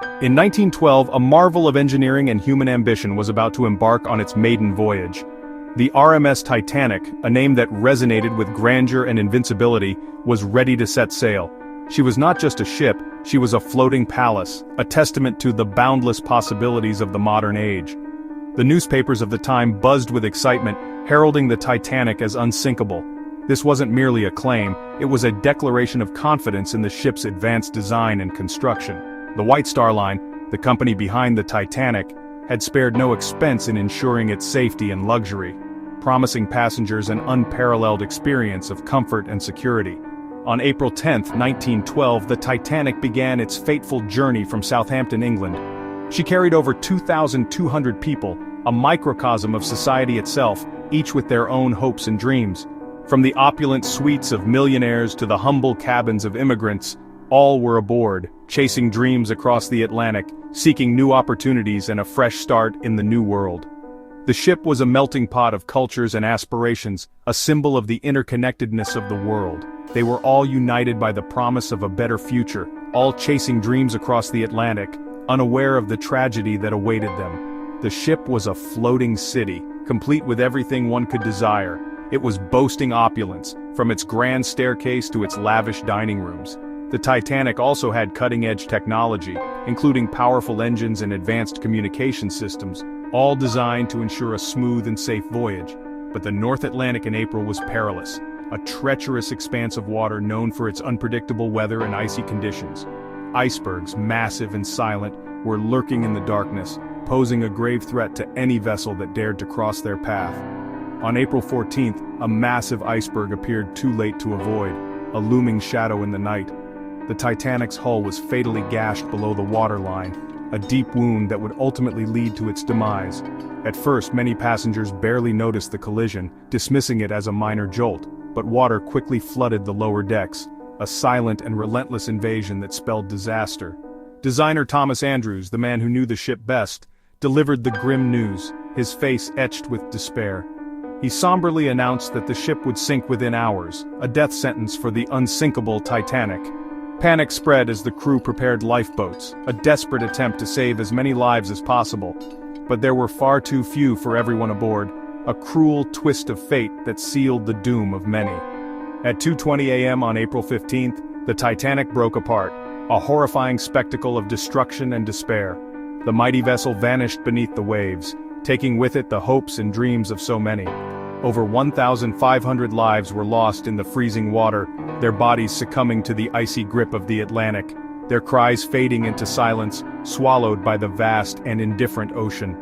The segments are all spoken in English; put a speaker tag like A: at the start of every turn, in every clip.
A: In 1912, a marvel of engineering and human ambition was about to embark on its maiden voyage. The RMS Titanic, a name that resonated with grandeur and invincibility, was ready to set sail. She was not just a ship, she was a floating palace, a testament to the boundless possibilities of the modern age. The newspapers of the time buzzed with excitement, heralding the Titanic as unsinkable. This wasn't merely a claim, it was a declaration of confidence in the ship's advanced design and construction. The White Star Line, the company behind the Titanic, had spared no expense in ensuring its safety and luxury, promising passengers an unparalleled experience of comfort and security. On April 10, 1912, the Titanic began its fateful journey from Southampton, England. She carried over 2,200 people, a microcosm of society itself, each with their own hopes and dreams. From the opulent suites of millionaires to the humble cabins of immigrants, all were aboard, chasing dreams across the Atlantic, seeking new opportunities and a fresh start in the new world. The ship was a melting pot of cultures and aspirations, a symbol of the interconnectedness of the world. They were all united by the promise of a better future, all chasing dreams across the Atlantic, unaware of the tragedy that awaited them. The ship was a floating city, complete with everything one could desire. It was boasting opulence, from its grand staircase to its lavish dining rooms. The Titanic also had cutting-edge technology, including powerful engines and advanced communication systems, all designed to ensure a smooth and safe voyage. But the North Atlantic in April was perilous, a treacherous expanse of water known for its unpredictable weather and icy conditions. Icebergs, massive and silent, were lurking in the darkness, posing a grave threat to any vessel that dared to cross their path. On April 14th, a massive iceberg appeared too late to avoid, a looming shadow in the night. The Titanic's hull was fatally gashed below the waterline, a deep wound that would ultimately lead to its demise. At first, many passengers barely noticed the collision, dismissing it as a minor jolt, but water quickly flooded the lower decks, a silent and relentless invasion that spelled disaster. Designer Thomas Andrews, the man who knew the ship best, delivered the grim news, his face etched with despair. He somberly announced that the ship would sink within hours, a death sentence for the unsinkable Titanic. Panic spread as the crew prepared lifeboats, a desperate attempt to save as many lives as possible. But there were far too few for everyone aboard, a cruel twist of fate that sealed the doom of many. At 2:20 a.m. on April 15th, the Titanic broke apart, a horrifying spectacle of destruction and despair. The mighty vessel vanished beneath the waves, taking with it the hopes and dreams of so many. Over 1,500 lives were lost in the freezing water, their bodies succumbing to the icy grip of the Atlantic, their cries fading into silence, swallowed by the vast and indifferent ocean.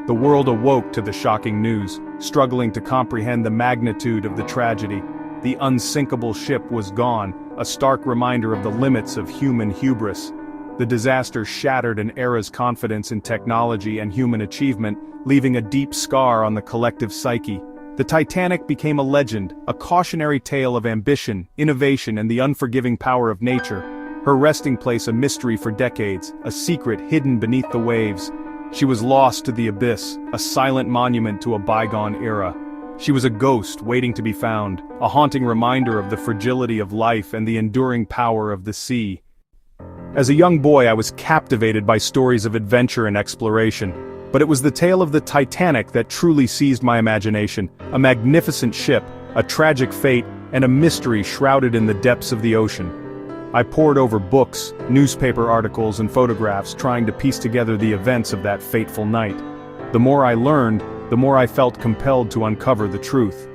A: The world awoke to the shocking news, struggling to comprehend the magnitude of the tragedy. The unsinkable ship was gone, a stark reminder of the limits of human hubris. The disaster shattered an era's confidence in technology and human achievement, leaving a deep scar on the collective psyche. The Titanic became a legend, a cautionary tale of ambition, innovation, and the unforgiving power of nature. Her resting place a mystery for decades, a secret hidden beneath the waves. She was lost to the abyss, a silent monument to a bygone era. She was a ghost waiting to be found, a haunting reminder of the fragility of life and the enduring power of the sea. As a young boy, I was captivated by stories of adventure and exploration. But it was the tale of the Titanic that truly seized my imagination, a magnificent ship, a tragic fate, and a mystery shrouded in the depths of the ocean. I pored over books, newspaper articles, and photographs trying to piece together the events of that fateful night. The more I learned, the more I felt compelled to uncover the truth.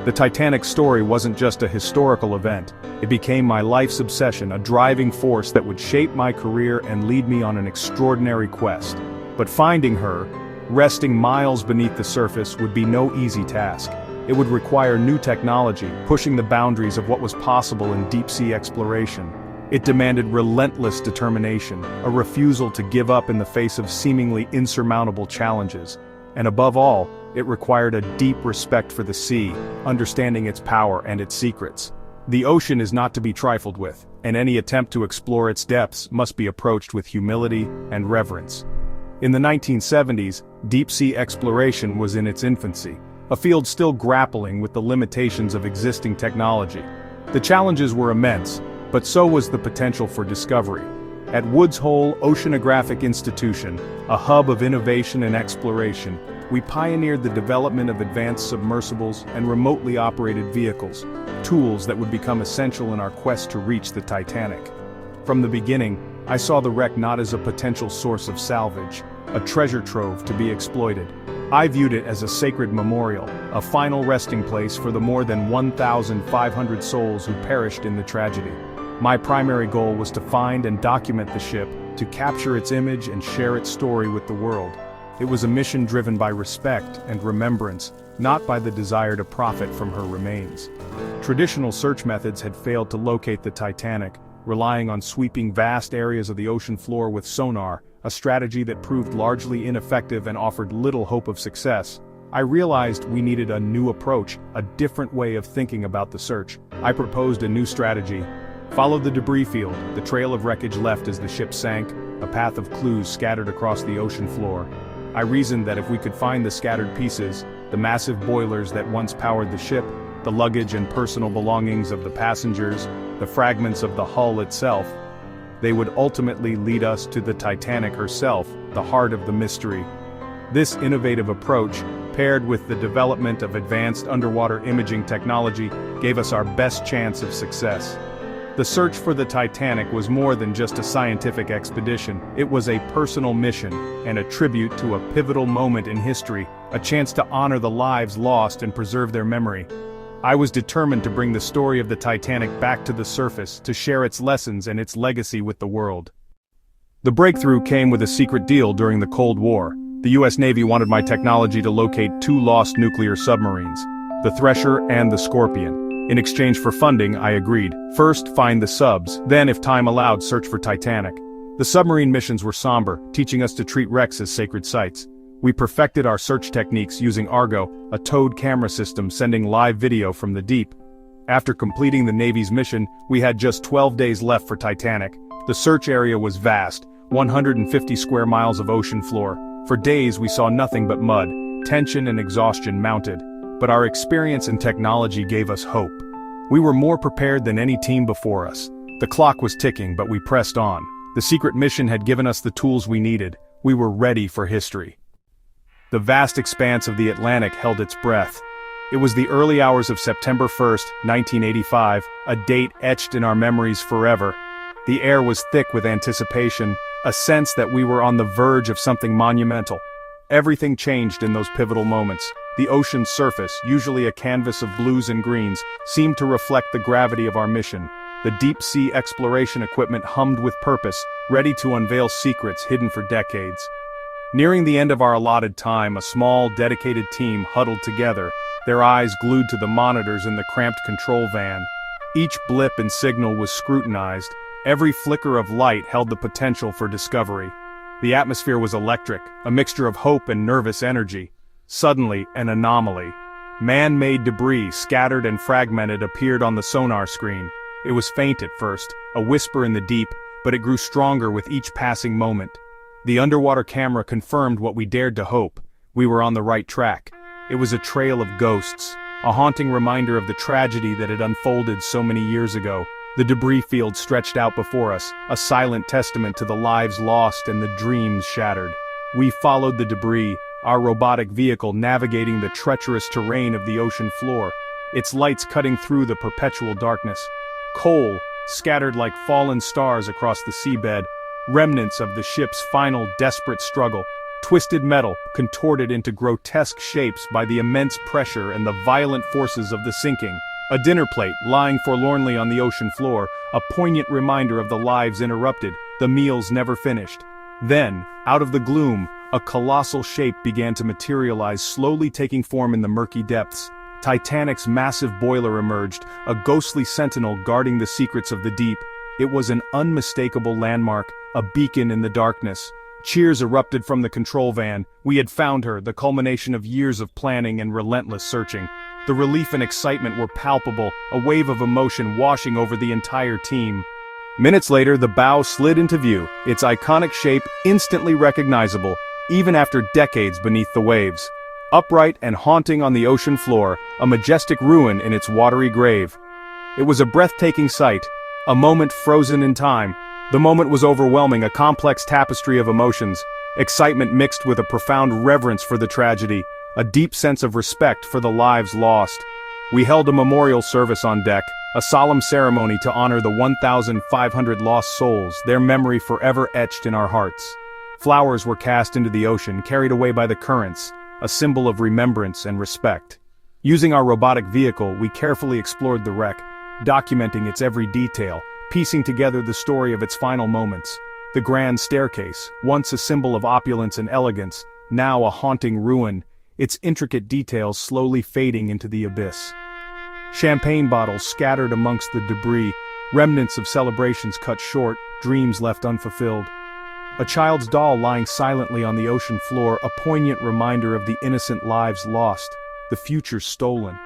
A: The Titanic story wasn't just a historical event, it became my life's obsession, a driving force that would shape my career and lead me on an extraordinary quest. But finding her, resting miles beneath the surface, would be no easy task. It would require new technology, pushing the boundaries of what was possible in deep-sea exploration. It demanded relentless determination, a refusal to give up in the face of seemingly insurmountable challenges. And above all, it required a deep respect for the sea, understanding its power and its secrets. The ocean is not to be trifled with, and any attempt to explore its depths must be approached with humility and reverence. In the 1970s, deep-sea exploration was in its infancy, a field still grappling with the limitations of existing technology. The challenges were immense, but so was the potential for discovery. At Woods Hole Oceanographic Institution, a hub of innovation and exploration, we pioneered the development of advanced submersibles and remotely operated vehicles, tools that would become essential in our quest to reach the Titanic. From the beginning, I saw the wreck not as a potential source of salvage, a treasure trove to be exploited. I viewed it as a sacred memorial, a final resting place for the more than 1,500 souls who perished in the tragedy. My primary goal was to find and document the ship, to capture its image and share its story with the world. It was a mission driven by respect and remembrance, not by the desire to profit from her remains. Traditional search methods had failed to locate the Titanic, relying on sweeping vast areas of the ocean floor with sonar, a strategy that proved largely ineffective and offered little hope of success. I realized we needed a new approach, a different way of thinking about the search. I proposed a new strategy. Follow the debris field, the trail of wreckage left as the ship sank, a path of clues scattered across the ocean floor. I reasoned that if we could find the scattered pieces, the massive boilers that once powered the ship, the luggage and personal belongings of the passengers, the fragments of the hull itself, they would ultimately lead us to the Titanic herself, the heart of the mystery. This innovative approach, paired with the development of advanced underwater imaging technology, gave us our best chance of success. The search for the Titanic was more than just a scientific expedition. It was a personal mission, and a tribute to a pivotal moment in history, a chance to honor the lives lost and preserve their memory. I was determined to bring the story of the Titanic back to the surface, to share its lessons and its legacy with the world. The breakthrough came with a secret deal during the Cold War. The US Navy wanted my technology to locate two lost nuclear submarines, the Thresher and the Scorpion. In exchange for funding, I agreed. First, find the subs, then if time allowed, search for Titanic. The submarine missions were somber, teaching us to treat wrecks as sacred sites. We perfected our search techniques using Argo, a towed camera system sending live video from the deep. After completing the Navy's mission, we had just 12 days left for Titanic. The search area was vast, 150 square miles of ocean floor. For days we saw nothing but mud, tension and exhaustion mounted. But our experience and technology gave us hope. We were more prepared than any team before us. The clock was ticking, but we pressed on. The secret mission had given us the tools we needed. We were ready for history. The vast expanse of the Atlantic held its breath. It was the early hours of September 1st, 1985, a date etched in our memories forever. The air was thick with anticipation, a sense that we were on the verge of something monumental. Everything changed in those pivotal moments. The ocean's surface, usually a canvas of blues and greens, seemed to reflect the gravity of our mission. The deep-sea exploration equipment hummed with purpose, ready to unveil secrets hidden for decades. Nearing the end of our allotted time, a small, dedicated team huddled together, their eyes glued to the monitors in the cramped control van. Each blip and signal was scrutinized. Every flicker of light held the potential for discovery. The atmosphere was electric, a mixture of hope and nervous energy. Suddenly, an anomaly. Man-made debris, scattered and fragmented, appeared on the sonar screen. It was faint at first, a whisper in the deep, but it grew stronger with each passing moment. The underwater camera confirmed what we dared to hope. We were on the right track. It was a trail of ghosts, a haunting reminder of the tragedy that had unfolded so many years ago. The debris field stretched out before us, a silent testament to the lives lost and the dreams shattered. We followed the debris, our robotic vehicle navigating the treacherous terrain of the ocean floor, its lights cutting through the perpetual darkness. Coal, scattered like fallen stars across the seabed, remnants of the ship's final desperate struggle, twisted metal contorted into grotesque shapes by the immense pressure and the violent forces of the sinking. A dinner plate lying forlornly on the ocean floor, a poignant reminder of the lives interrupted, the meals never finished. Then, out of the gloom, a colossal shape began to materialize, slowly taking form in the murky depths. Titanic's massive boiler emerged, a ghostly sentinel guarding the secrets of the deep. It was an unmistakable landmark, a beacon in the darkness. Cheers erupted from the control van. We had found her, the culmination of years of planning and relentless searching. The relief and excitement were palpable, a wave of emotion washing over the entire team. Minutes later, the bow slid into view, its iconic shape instantly recognizable, even after decades beneath the waves. Upright and haunting on the ocean floor, a majestic ruin in its watery grave. It was a breathtaking sight, a moment frozen in time. The moment was overwhelming, a complex tapestry of emotions, excitement mixed with a profound reverence for the tragedy, a deep sense of respect for the lives lost. We held a memorial service on deck, a solemn ceremony to honor the 1,500 lost souls, their memory forever etched in our hearts. Flowers were cast into the ocean, carried away by the currents, a symbol of remembrance and respect. Using our robotic vehicle, we carefully explored the wreck, documenting its every detail, piecing together the story of its final moments. The grand staircase, once a symbol of opulence and elegance, now a haunting ruin, its intricate details slowly fading into the abyss. Champagne bottles scattered amongst the debris, remnants of celebrations cut short, dreams left unfulfilled. A child's doll lying silently on the ocean floor, a poignant reminder of the innocent lives lost, the future stolen.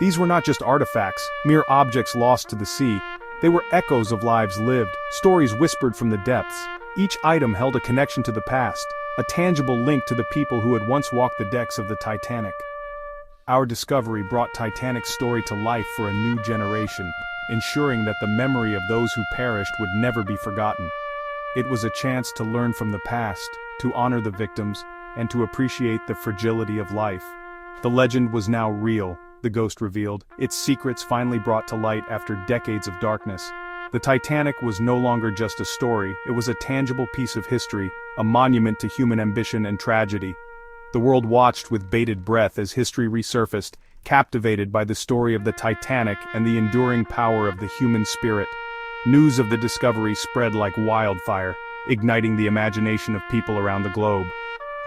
A: These were not just artifacts, mere objects lost to the sea. They were echoes of lives lived, stories whispered from the depths. Each item held a connection to the past, a tangible link to the people who had once walked the decks of the Titanic. Our discovery brought Titanic's story to life for a new generation, ensuring that the memory of those who perished would never be forgotten. It was a chance to learn from the past, to honor the victims, and to appreciate the fragility of life. The legend was now real, the ghost revealed, its secrets finally brought to light after decades of darkness. The Titanic was no longer just a story, it was a tangible piece of history, a monument to human ambition and tragedy. The world watched with bated breath as history resurfaced, captivated by the story of the Titanic and the enduring power of the human spirit. News of the discovery spread like wildfire, igniting the imagination of people around the globe.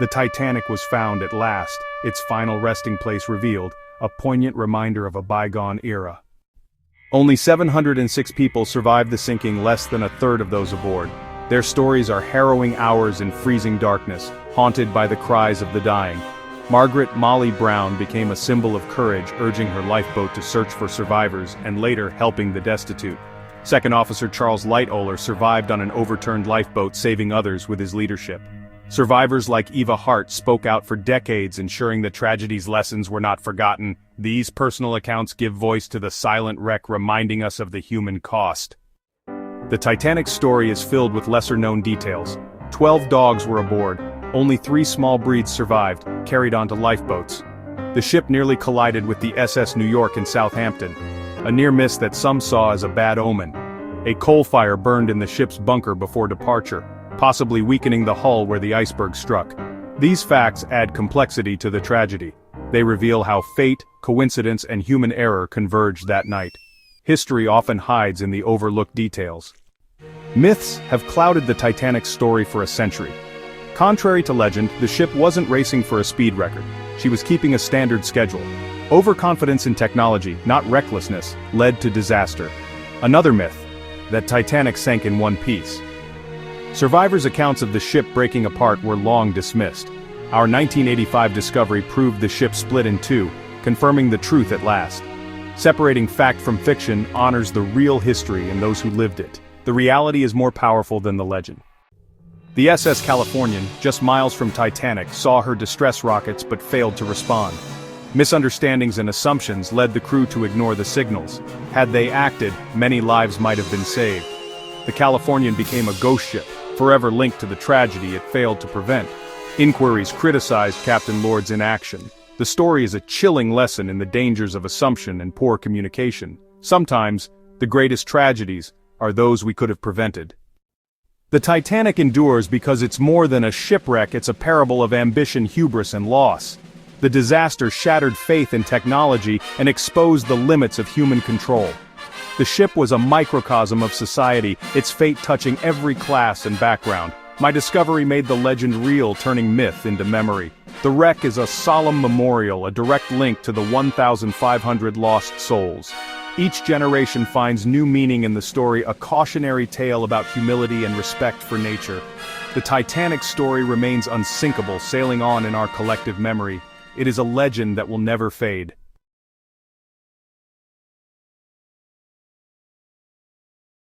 A: The Titanic was found at last, its final resting place revealed, a poignant reminder of a bygone era. Only 706 people survived the sinking, less than a third of those aboard. Their stories are harrowing hours in freezing darkness, haunted by the cries of the dying. Margaret Molly Brown became a symbol of courage, urging her lifeboat to search for survivors and later helping the destitute. Second Officer Charles Lightoller survived on an overturned lifeboat, saving others with his leadership. Survivors like Eva Hart spoke out for decades, ensuring the tragedy's lessons were not forgotten. These personal accounts give voice to the silent wreck, reminding us of the human cost. The Titanic's story is filled with lesser-known details. 12 dogs were aboard. Only 3 small breeds survived, carried onto lifeboats. The ship nearly collided with the SS New York in Southampton, a near miss that some saw as a bad omen. A coal fire burned in the ship's bunker before departure, possibly weakening the hull where the iceberg struck. These facts add complexity to the tragedy. They reveal how fate, coincidence, and human error converged that night. History often hides in the overlooked details. Myths have clouded the Titanic's story for a century. Contrary to legend, the ship wasn't racing for a speed record. She was keeping a standard schedule. Overconfidence in technology, not recklessness, led to disaster. Another myth, that Titanic sank in one piece. Survivors' accounts of the ship breaking apart were long dismissed. Our 1985 discovery proved the ship split in two, confirming the truth at last. Separating fact from fiction honors the real history and those who lived it. The reality is more powerful than the legend. The SS Californian, just miles from Titanic, saw her distress rockets but failed to respond. Misunderstandings and assumptions led the crew to ignore the signals. Had they acted, many lives might have been saved. The Californian became a ghost ship, forever linked to the tragedy it failed to prevent. Inquiries criticized Captain Lord's inaction. The story is a chilling lesson in the dangers of assumption and poor communication. Sometimes, the greatest tragedies are those we could have prevented. The Titanic endures because it's more than a shipwreck, it's a parable of ambition, hubris, and loss. The disaster shattered faith in technology and exposed the limits of human control. The ship was a microcosm of society, its fate touching every class and background. My discovery made the legend real, turning myth into memory. The wreck is a solemn memorial, a direct link to the 1,500 lost souls. Each generation finds new meaning in the story, a cautionary tale about humility and respect for nature. The Titanic story remains unsinkable, sailing on in our collective memory. It is a legend that will never fade.